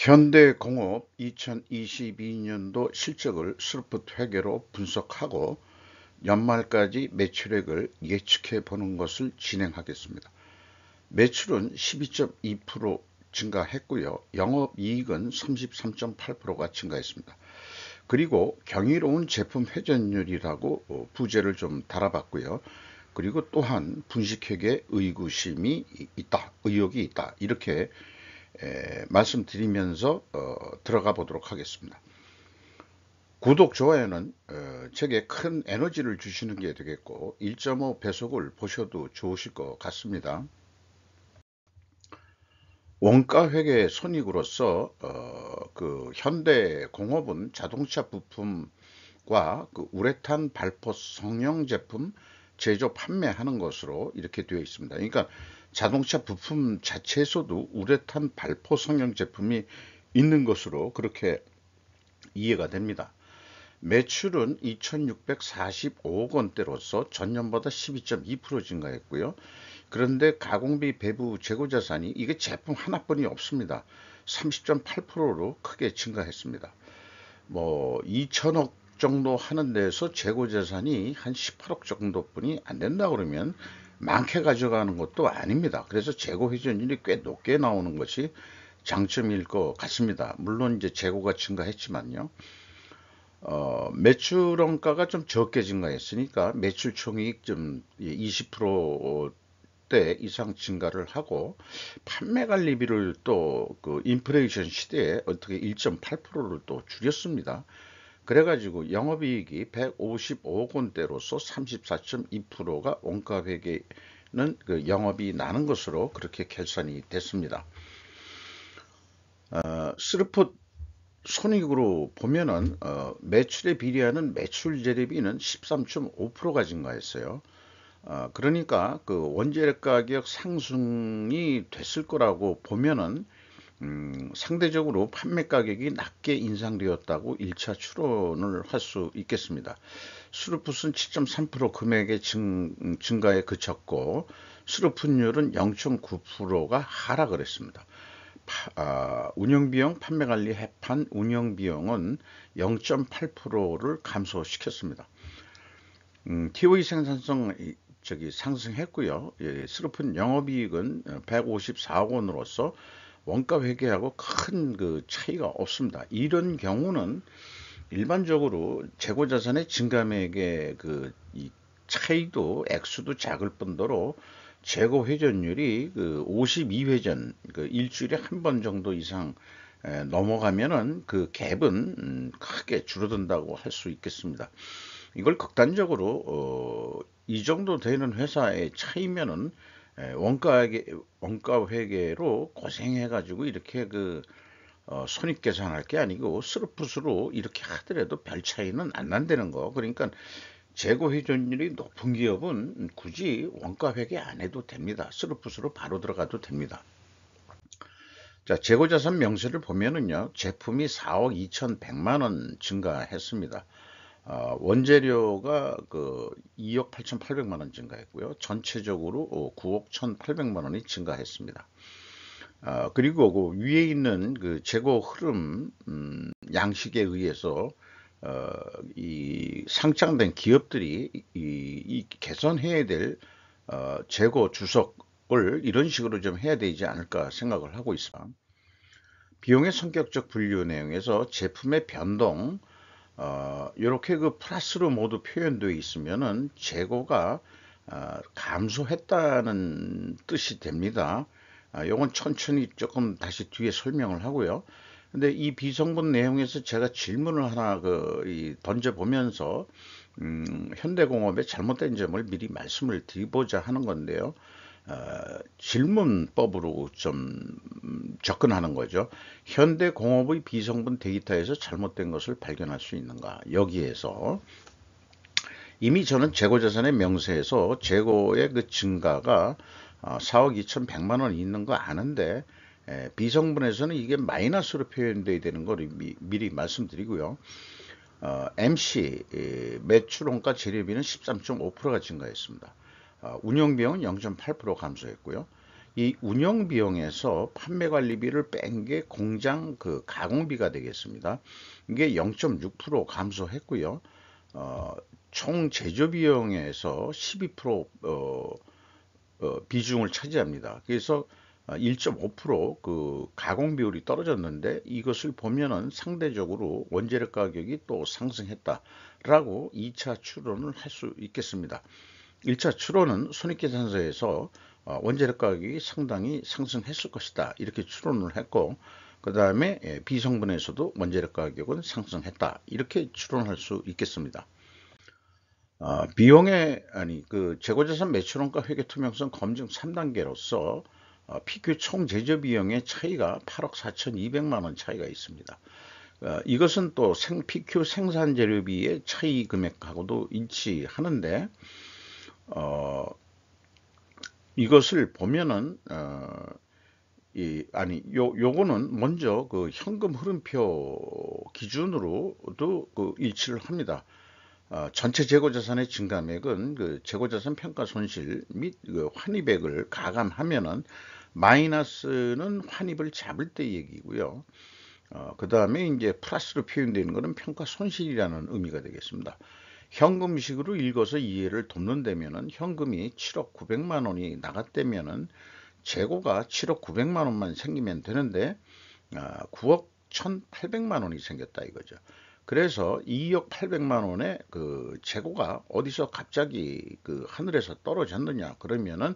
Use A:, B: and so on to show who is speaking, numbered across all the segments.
A: 현대공업 2022년도 실적을 스루풋 회계로 분석하고 연말까지 매출액을 예측해 보는 것을 진행하겠습니다. 매출은 12.2% 증가했고요. 영업이익은 33.8%가 증가했습니다. 그리고 경이로운 제품 회전율이라고 부제를 좀 달아봤고요. 그리고 또한 분식회계 의구심이 있다, 의혹이 있다, 이렇게 말씀드리면서 들어가 보도록 하겠습니다. 구독, 좋아요는 제게 큰 에너지를 주시는 게 되겠고 1.5 배속을 보셔도 좋으실 것 같습니다. 원가회계 손익으로서 그 현대공업은 자동차 부품과 그 우레탄 발포 성형 제품 제조 판매하는 것으로 이렇게 되어 있습니다. 그러니까 자동차 부품 자체에서도 우레탄 발포 성형 제품이 있는 것으로 그렇게 이해가 됩니다. 매출은 2,645억 원대로서 전년보다 12.2% 증가했고요. 그런데 가공비 배부 재고자산이 이게 제품 하나뿐이 없습니다. 30.8%로 크게 증가했습니다. 뭐 2천억 정도 하는 데서 재고자산이 한 18억 정도뿐이 안 된다 그러면 많게 가져가는 것도 아닙니다. 그래서 재고 회전율이 꽤 높게 나오는 것이 장점일 것 같습니다. 물론 이제 재고가 증가했지만요. 매출 원가가 좀 적게 증가했으니까 매출 총이익 좀 20%대 이상 증가를 하고 판매 관리비를 또 그 인플레이션 시대에 어떻게 1.8%를 또 줄였습니다. 그래가지고 영업이익이 155억 원대로서 34.2%가 원가 회계는 그 영업이 나는 것으로 그렇게 결산이 됐습니다. 스루풋 손익으로 보면은 매출에 비례하는 매출 재료비는 13.5%가 증가했어요. 그러니까 그 원재료 가격 상승이 됐을 거라고 보면은 상대적으로 판매 가격이 낮게 인상되었다고 1차 추론을 할 수 있겠습니다. 수루풋은 7.3% 금액의 증가에 그쳤고 수루풋율은 0.9%가 하락을 했습니다. 운영비용, 판매관리 해판 운영비용은 0.8%를 감소시켰습니다. TOE 생산성 상승했고요. 스루풋 영업이익은 154억 원으로서 원가 회계하고 큰 그 차이가 없습니다. 이런 경우는 일반적으로 재고자산의 증감액의 이 차이도 액수도 작을 뿐더러 재고 회전율이 그 52회전, 그 일주일에 한 번 정도 이상 넘어가면은 그 갭은 크게 줄어든다고 할 수 있겠습니다. 이걸 극단적으로 이 정도 되는 회사의 차이면은 원가 회계로 고생해가지고 이렇게 그 손익 계산할 게 아니고 스루풋으로 이렇게 하더라도 별 차이는 안 난다는 거. 그러니까 재고 회전율이 높은 기업은 굳이 원가 회계 안 해도 됩니다. 스루풋으로 바로 들어가도 됩니다. 자, 재고자산 명세를 보면은요, 제품이 4억 2,100만 원 증가했습니다. 원재료가 그 2억 8,800만 원 증가했고요. 전체적으로 9억 1,800만 원이 증가했습니다. 그리고 그 위에 있는 그 재고 흐름 양식에 의해서 이 상장된 기업들이 이 개선해야 될 재고 주석을 이런 식으로 좀 해야 되지 않을까 생각을 하고 있습니다. 비용의 성격적 분류 내용에서 제품의 변동 이렇게 그 플러스로 모두 표현되어 있으면은 재고가 감소했다는 뜻이 됩니다. 요건 천천히 조금 다시 뒤에 설명을 하고요. 근데 이 비성분 내용에서 제가 질문을 하나 던져 보면서 현대공업의 잘못된 점을 미리 말씀을 드리고자 하는 건데요. 질문법으로 좀 접근하는 거죠. 현대공업의 비성분 데이터에서 잘못된 것을 발견할 수 있는가? 여기에서 이미 저는 재고자산의 명세에서 재고의 그 증가가 4억 2,100만 원이 있는 거 아는데 비성분에서는 이게 마이너스로 표현되어야 되는 걸 미리 말씀드리고요. MC 매출 원가 재료비는 13.5%가 증가했습니다. 운영비용은 0.8% 감소했고요. 이 운영 비용에서 판매 관리비를 뺀 게 공장 그 가공비가 되겠습니다. 이게 0.6% 감소했고요. 어, 총 제조 비용에서 12% 비중을 차지합니다. 그래서 1.5% 가공 비율이 떨어졌는데, 이것을 보면은 상대적으로 원재료 가격이 또 상승했다라고 2차 추론을 할 수 있겠습니다. 1차 추론은 손익계산서에서 원재료 가격이 상당히 상승했을 것이다, 이렇게 추론을 했고, 그 다음에 비성분에서도 원재료 가격은 상승했다, 이렇게 추론할 수 있겠습니다. 그 재고자산 매출원가 회계 투명성 검증 3단계로서 PQ 총 제조 비용의 차이가 8억 4,200만 원 차이가 있습니다. 이것은 또 PQ 생산 재료비의 차이 금액하고도 일치하는데, 이것을 보면은 요거는 먼저 그 현금 흐름표 기준으로도 그 일치를 합니다. 전체 재고자산의 증감액은 그 재고자산 평가 손실 및 그 환입액을 가감하면은 마이너스는 환입을 잡을 때 얘기고요. 그 다음에 이제 플러스로 표현되는 것은 평가 손실이라는 의미가 되겠습니다. 현금식으로 읽어서 이해를 돕는다면은 현금이 7억 900만 원이 나갔다면은 재고가 7억 900만 원만 생기면 되는데 9억 1,800만 원이 생겼다 이거죠. 그래서 2억 800만 원의 그 재고가 어디서 갑자기 그 하늘에서 떨어졌느냐 그러면은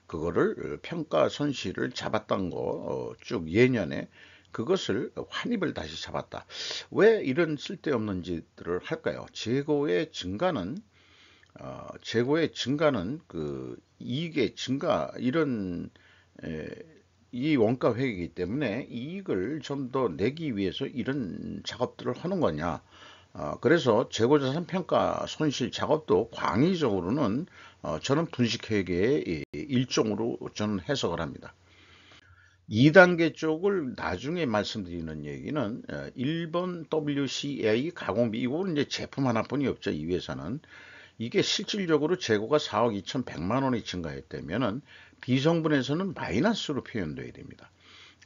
A: 그거를 평가 손실을 잡았던 거 쭉 예년에 그것을 환입을 다시 잡았다. 왜 이런 쓸데없는 짓들을 할까요? 재고의 증가는 그 이익의 증가 이런 이 원가 회계이기 때문에 이익을 좀 더 내기 위해서 이런 작업들을 하는 거냐. 그래서 재고자산 평가 손실 작업도 광의적으로는 저는 분식회계의 일종으로 저는 해석을 합니다. 2단계 쪽을 나중에 말씀드리는 얘기는 1번 WCA 가공비, 이거는 이제 제품 하나뿐이 없죠. 이 회사는. 이게 실질적으로 재고가 4억 2,100만 원이 증가했다면은 비성분에서는 마이너스로 표현되어야 됩니다.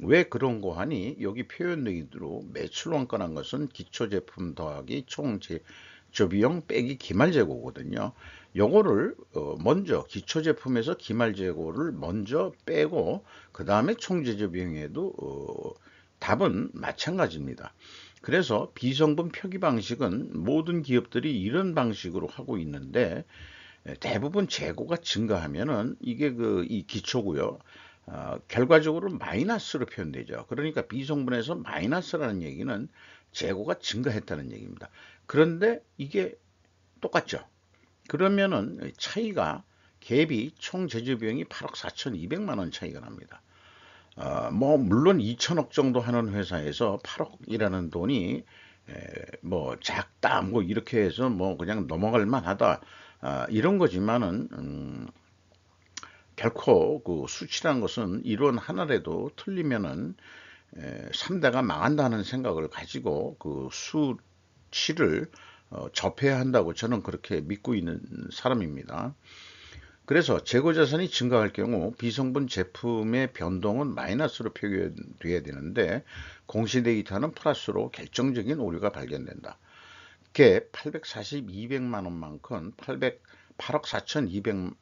A: 왜 그런 거 하니? 여기 표현되는 대로 매출 원가란 것은 기초제품 더하기 총 제조비용 빼기 기말재고거든요. 요거를 먼저 기초제품에서 기말재고를 먼저 빼고 그 다음에 총제조비용에도 답은 마찬가지입니다. 그래서 비성분 표기 방식은 모든 기업들이 이런 방식으로 하고 있는데, 대부분 재고가 증가하면은 이게 이 기초고요. 결과적으로 마이너스로 표현되죠. 그러니까 비성분에서 마이너스라는 얘기는 재고가 증가했다는 얘기입니다. 그런데 이게 똑같죠. 그러면은 차이가 갭이 총 제조 비용이 8억 4,200만 원 차이가 납니다. 물론 2천억 정도 하는 회사에서 8억이라는 돈이 뭐 작다 뭐 이렇게 해서 뭐 그냥 넘어갈 만하다 이런 거지만은 결코 그 수치라는 것은 이론 하나라도 틀리면은 3대가 망한다는 생각을 가지고 그 수치를 접해야 한다고 저는 그렇게 믿고 있는 사람입니다. 그래서 재고자산이 증가할 경우 비성분 제품의 변동은 마이너스로 표기돼야 되는데 공시데이터는 플러스로 결정적인 오류가 발견된다. 갭 842백만 원만큼 8억 4,200만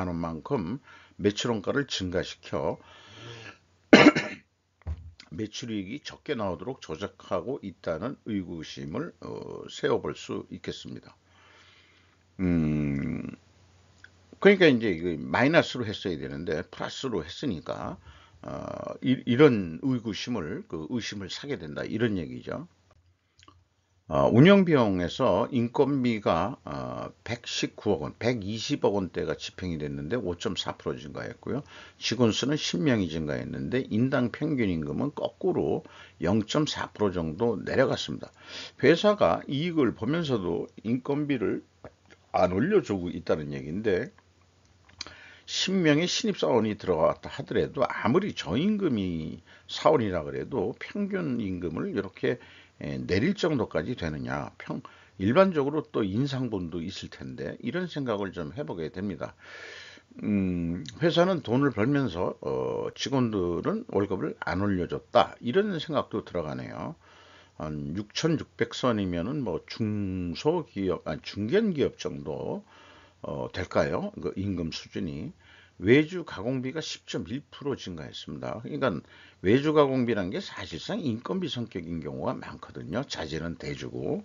A: 원만큼 매출원가를 증가시켜 매출이익이 적게 나오도록 조작하고 있다는 의구심을 세워볼 수 있겠습니다. 그러니까 이제 마이너스로 했어야 되는데 플러스로 했으니까 이런 의심을 사게 된다 이런 얘기죠. 운영비용에서 인건비가 119억 원, 120억 원대가 집행이 됐는데 5.4% 증가했고요. 직원수는 10명이 증가했는데 인당 평균 임금은 거꾸로 0.4% 정도 내려갔습니다. 회사가 이익을 보면서도 인건비를 안 올려주고 있다는 얘기인데, 10명의 신입사원이 들어갔다 하더라도 아무리 저임금이 사원이라 그래도 평균 임금을 이렇게 내릴 정도까지 되느냐. 일반적으로 또 인상분도 있을 텐데 이런 생각을 좀 해보게 됩니다. 회사는 돈을 벌면서 직원들은 월급을 안 올려줬다 이런 생각도 들어가네요. 한 6,600선이면은 뭐 중소기업, 중견기업 정도 될까요? 그 임금 수준이. 외주 가공비가 10.1% 증가했습니다. 그러니까 외주 가공비란 게 사실상 인건비 성격인 경우가 많거든요. 자재는 대주고.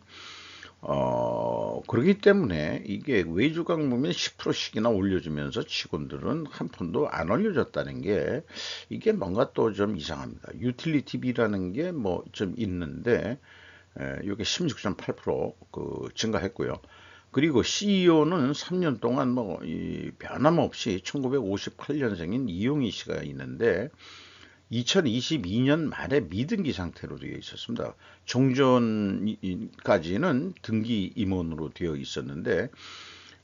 A: 그렇기 때문에 이게 외주 가공비면 10%씩이나 올려주면서 직원들은 한 푼도 안 올려줬다는 게 이게 뭔가 또 좀 이상합니다. 유틸리티비라는 게 뭐 좀 있는데 이게 16.8%그 증가했고요. 그리고 CEO는 3년 동안 뭐 변함없이 1958년생인 이용희 씨가 있는데 2022년 말에 미등기 상태로 되어 있었습니다. 종전까지는 등기 임원으로 되어 있었는데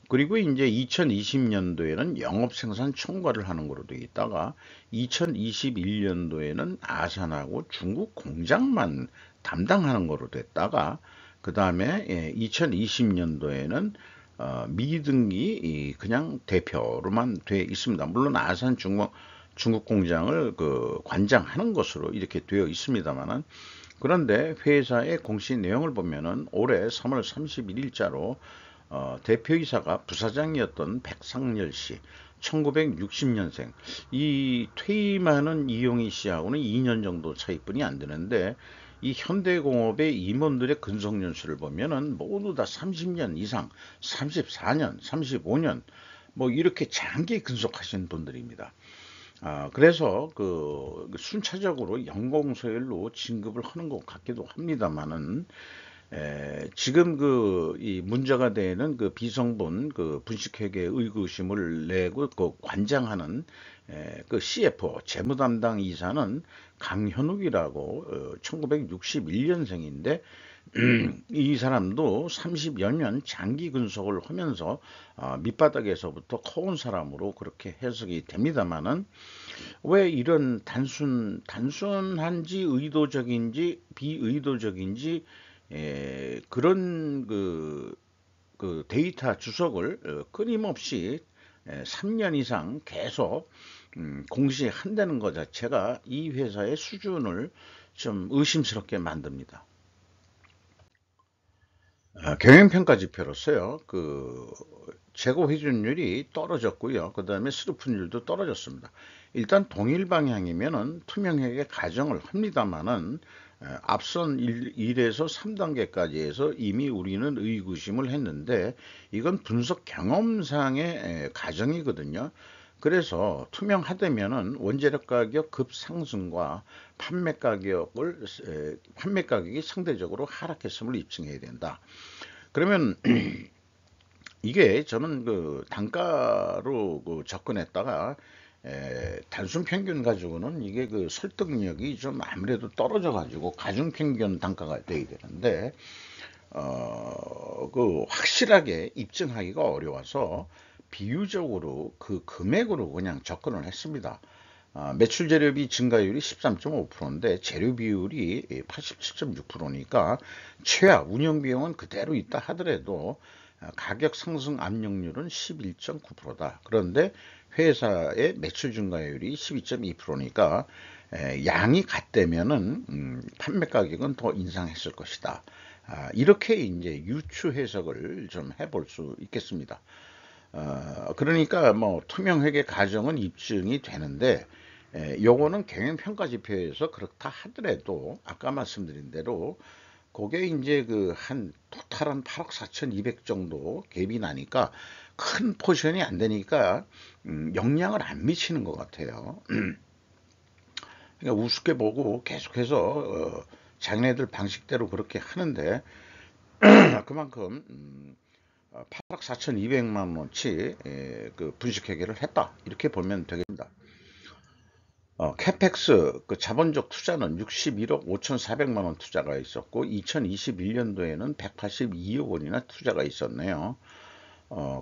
A: 그리고 이제 2020년도에는 영업생산 총괄을 하는 거로 되어 있다가 2021년도에는 아산하고 중국 공장만 담당하는 거로 됐다가 그 다음에 2020년도에는 미등기 그냥 대표로만 돼 있습니다. 물론 아산 중국 공장을 그 관장하는 것으로 이렇게 되어 있습니다만은 그런데 회사의 공시 내용을 보면은 올해 3월 31일자로 대표이사가 부사장이었던 백상열 씨, 1960년생. 이 퇴임하는 이용희 씨하고는 2년 정도 차이뿐이 안 되는데 이 현대공업의 임원들의 근속 연수를 보면은 모두 다 30년 이상, 34년, 35년 뭐 이렇게 장기 근속하신 분들입니다. 그래서 그 순차적으로 연공서열로 진급을 하는 것 같기도 합니다만은 지금 그 이 문제가 되는 그 비성분 그 분식회계 의구심을 내고 그 관장하는 그 CFO 재무 담당 이사는 강현욱이라고 1961년생인데 이 사람도 30여 년 장기 근속을 하면서 밑바닥에서부터 커온 사람으로 그렇게 해석이 됩니다만은 왜 이런 단순한지 의도적인지 비의도적인지 그런 그 데이터 주석을 끊임없이 3년 이상 계속 공시한다는 것 자체가 이 회사의 수준을 좀 의심스럽게 만듭니다. 경영평가 지표로서요, 그 재고 회전율이 떨어졌고요. 그 다음에 스루픈율도 떨어졌습니다. 일단 동일 방향이면은 투명하게 가정을 합니다만은 앞선 1에서 3단계까지 해서 이미 우리는 의구심을 했는데 이건 분석 경험상의 가정이거든요. 그래서 투명하다면은 원재료 가격 급상승과 판매 가격이 상대적으로 하락했음을 입증해야 된다. 그러면 이게 저는 그 단가로 그 접근했다가 단순 평균 가지고는 이게 그 설득력이 좀 아무래도 떨어져 가지고 가중 평균 단가가 돼야 되는데 그 확실하게 입증하기가 어려워서 비유적으로 그 금액으로 그냥 접근을 했습니다. 매출 재료비 증가율이 13.5%인데 재료 비율이 87.6%니까 최하 운영 비용은 그대로 있다 하더라도 가격 상승 압력률은 11.9%다. 그런데 회사의 매출 증가율이 12.2%니까 양이 같다면은 판매 가격은 더 인상했을 것이다. 이렇게 이제 유추 해석을 좀 해볼 수 있겠습니다. 그러니까 뭐 투명회계 가정은 입증이 되는데 요거는 경영평가 지표에서 그렇다 하더라도 아까 말씀드린 대로 그게 이제 그 한 토탈한 8억 4,200 정도 갭이 나니까 큰 포션이 안 되니까 영향을 안 미치는 것 같아요. 그러니까 우습게 보고 계속해서 자기네들 방식대로 그렇게 하는데 그만큼 8억 4,200만 원치 그 분식회계를 했다 이렇게 보면 되겠습니다. 캐펙스 그 자본적 투자는 61억 5,400만 원 투자가 있었고 2021년도에는 182억 원이나 투자가 있었네요.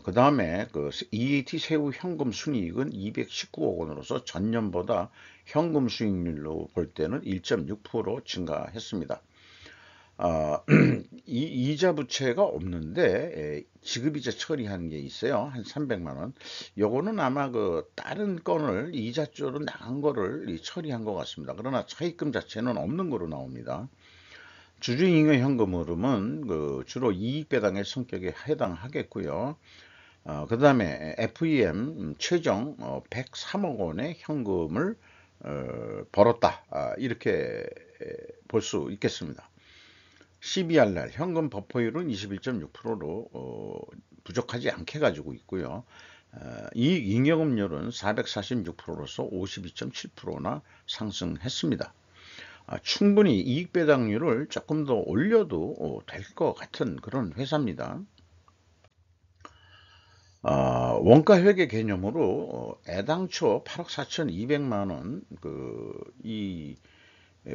A: 그 다음에 그 EAT 세후 현금 순이익은 219억 원으로서 전년보다 현금 수익률로 볼 때는 1.6% 증가했습니다. 어, 이자 부채가 없는데 지급이자 처리한 게 있어요. 한 300만 원. 요거는 아마 그 다른 건을 이자조로 나간 거를 처리한 것 같습니다. 그러나 차입금 자체는 없는 거로 나옵니다. 주주잉여 현금 흐름은 그 주로 이익 배당의 성격에 해당하겠고요. 그 다음에 FEM 최종 103억 원의 현금을 벌었다. 이렇게 볼 수 있겠습니다. CBR날 현금 버퍼율은 21.6%로 부족하지 않게 가지고 있고요. 이익 잉여금률은 446%로서 52.7%나 상승했습니다. 충분히 이익 배당률을 조금 더 올려도 될 것 같은 그런 회사입니다. 원가 회계 개념으로 애당초 8억 4,200만 원 이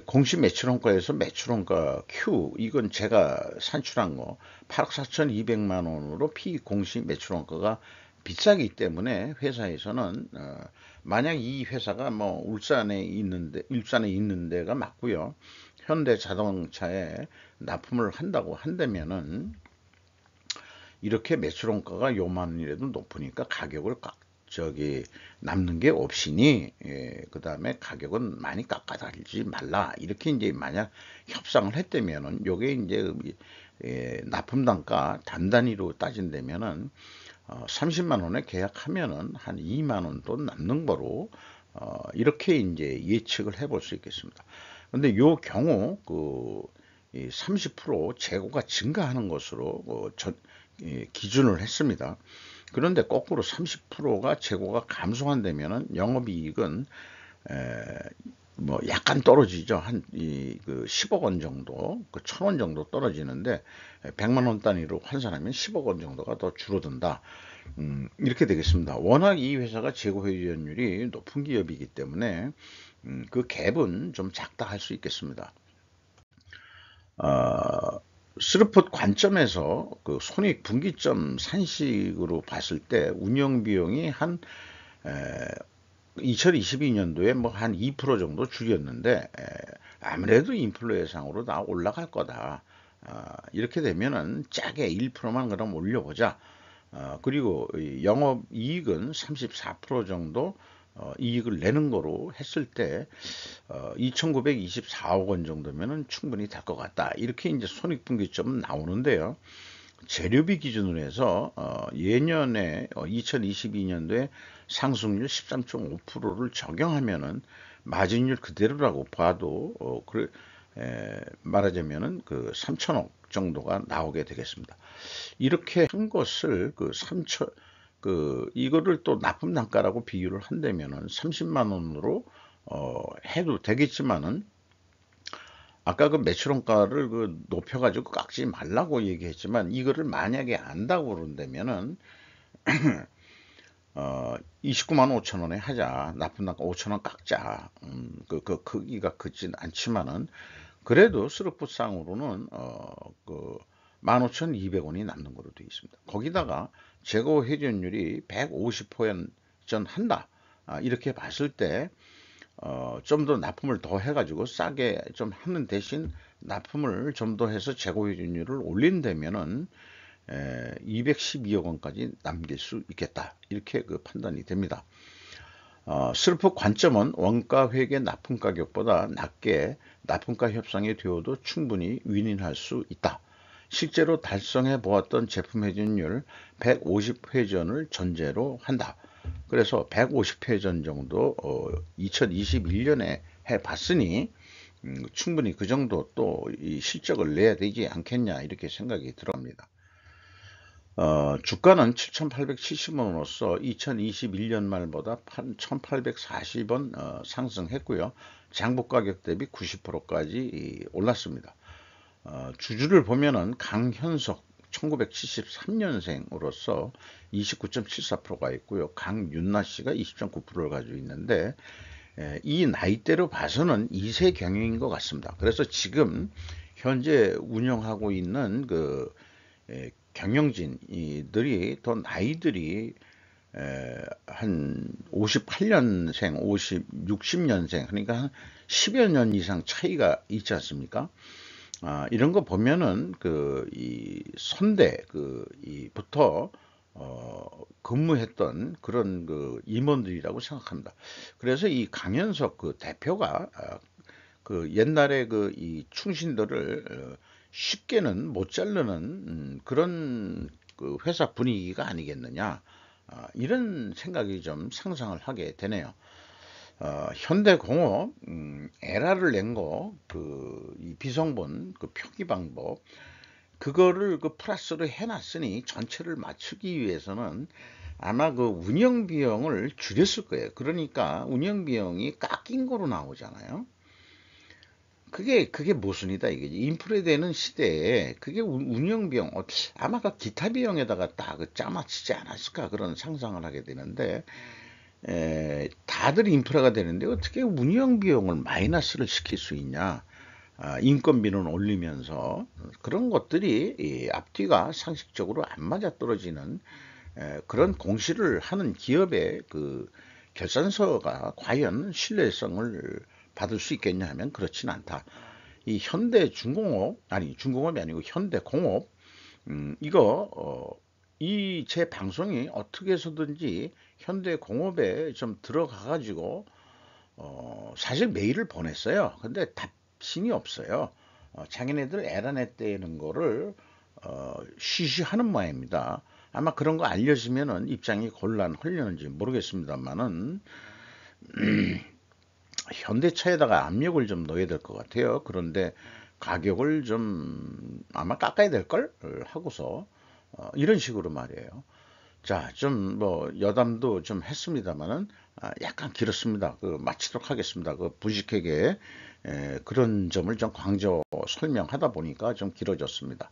A: 공시 매출원가에서 매출원가 Q 이건 제가 산출한 거 8억 4,200만 원으로 피공시 매출원가가 비싸기 때문에 회사에서는 만약 이 회사가 뭐 울산에 있는 데가 맞고요. 현대자동차에 납품을 한다고 한다면은 이렇게 매출원가가 요만이라도 높으니까 가격을 남는 게 없으니 그 다음에 가격은 많이 깎아달지 말라 이렇게 이제 만약 협상을 했다면은 요게 이제 납품 단가 단단위로 따진다면은 30만 원에 계약하면은 한 2만 원 돈 남는 거로 이렇게 이제 예측을 해볼 수 있겠습니다. 근데 요 경우 이 30% 재고가 증가하는 것으로 기준을 했습니다. 그런데 거꾸로 30%가 재고가 감소한다면은 영업이익은 뭐 약간 떨어지죠. 그 10억 원 정도, 그 1,000원 정도 떨어지는데 100만 원 단위로 환산하면 10억 원 정도가 더 줄어든다. 이렇게 되겠습니다. 워낙 이 회사가 재고 회전율이 높은 기업이기 때문에 그 갭은 좀 작다 할 수 있겠습니다. 스루풋 관점에서 그 손익 분기점 산식으로 봤을 때 운영 비용이 한 2022년도에 뭐 한 2% 정도 줄였는데 아무래도 인플레상으로 다 올라갈 거다. 이렇게 되면은 짜게 1%만 그럼 올려보자. 그리고 영업이익은 34% 정도 이익을 내는 거로 했을 때 2,924억 원 정도면은 충분히 될 것 같다. 이렇게 이제 손익분기점은 나오는데요. 재료비 기준으로 해서 예년에 2022년도에 상승률 13.5%를 적용하면은 마진율 그대로라고 봐도 말하자면은 그 3천억 정도가 나오게 되겠습니다. 이렇게 한 것을 이거를 또 납품 단가라고 비유를 한다면은 30만 원으로 해도 되겠지만은 아까 그 매출원가를 높여가지고 깎지 말라고 얘기했지만 이거를 만약에 안다고 그런다면은 29만 5천 원에 하자. 납품 단가 5천 원 깎자. 그 크기가 크진 않지만은 그래도 스루풋상으로는 15,200원이 남는 거로 되어 있습니다. 거기다가 재고 회전율이 150% 한다. 이렇게 봤을 때 좀 더 납품을 더 해가지고 싸게 좀 하는 대신 납품을 좀 더 해서 재고 회전율을 올린다면은 212억 원까지 남길 수 있겠다. 이렇게 그 판단이 됩니다. 슬프 관점은 원가 회계 납품 가격보다 낮게 납품가 협상이 되어도 충분히 윈윈할 수 있다. 실제로 달성해 보았던 제품 회전율 150회전을 전제로 한다. 그래서 150회전 정도 2021년에 해봤으니 충분히 그 정도 또 이 실적을 내야 되지 않겠냐 이렇게 생각이 들어갑니다. 주가는 7,870원으로서 2021년 말보다 1,840원 상승했고요. 장부 가격 대비 90%까지 올랐습니다. 주주를 보면은 강현석 1973년생으로서 29.74%가 있고요. 강윤나 씨가 20.9%를 가지고 있는데 이 나이대로 봐서는 2세 경영인 것 같습니다. 그래서 지금 현재 운영하고 있는 경영진들이 더 나이들이 한 58년생, 60년생 그러니까 한 10여 년 이상 차이가 있지 않습니까? 이런 거 보면은 이 선대 이부터 근무했던 그런 임원들이라고 생각합니다. 그래서 이 강현석 대표가 그 옛날에 이 충신들을 쉽게는 못 자르는 그런 회사 분위기가 아니겠느냐, 이런 생각이 좀 상상을 하게 되네요. 현대공업 에라를 낸 거 이 비성분 표기 방법 그거를 플러스로 해놨으니 전체를 맞추기 위해서는 아마 운영 비용을 줄였을 거예요. 그러니까 운영 비용이 깎인 거로 나오잖아요. 그게 모순이다 이게. 인프레 되는 시대에 그게 운영 비용, 아마 기타 비용에다가 다 짜맞추지 않았을까 그런 상상을 하게 되는데, 다들 인프라가 되는데 어떻게 운영 비용을 마이너스를 시킬 수 있냐? 인건비는 올리면서 그런 것들이 이 앞뒤가 상식적으로 안 맞아떨어지는 그런 공시를 하는 기업의 결산서가 과연 신뢰성을 받을 수 있겠냐 하면 그렇진 않다. 이 현대중공업, 아니 중공업이 아니고 현대공업, 이거 이 제 방송이 어떻게 해서든지 현대공업에 좀 들어가 가지고 사실 메일을 보냈어요. 근데 답신이 없어요. 자기네들 에라냈다는 거를 쉬쉬하는 모양입니다. 아마 그런 거 알려지면은 입장이 곤란하려는지 모르겠습니다만은 현대차에다가 압력을 좀 넣어야 될 것 같아요. 그런데 가격을 좀 아마 깎아야 될 걸 하고서 이런 식으로 말이에요. 자, 좀 여담도 좀 했습니다만은 약간 길었습니다. 마치도록 하겠습니다. 부식회계 그런 점을 좀 강조 설명하다 보니까 좀 길어졌습니다.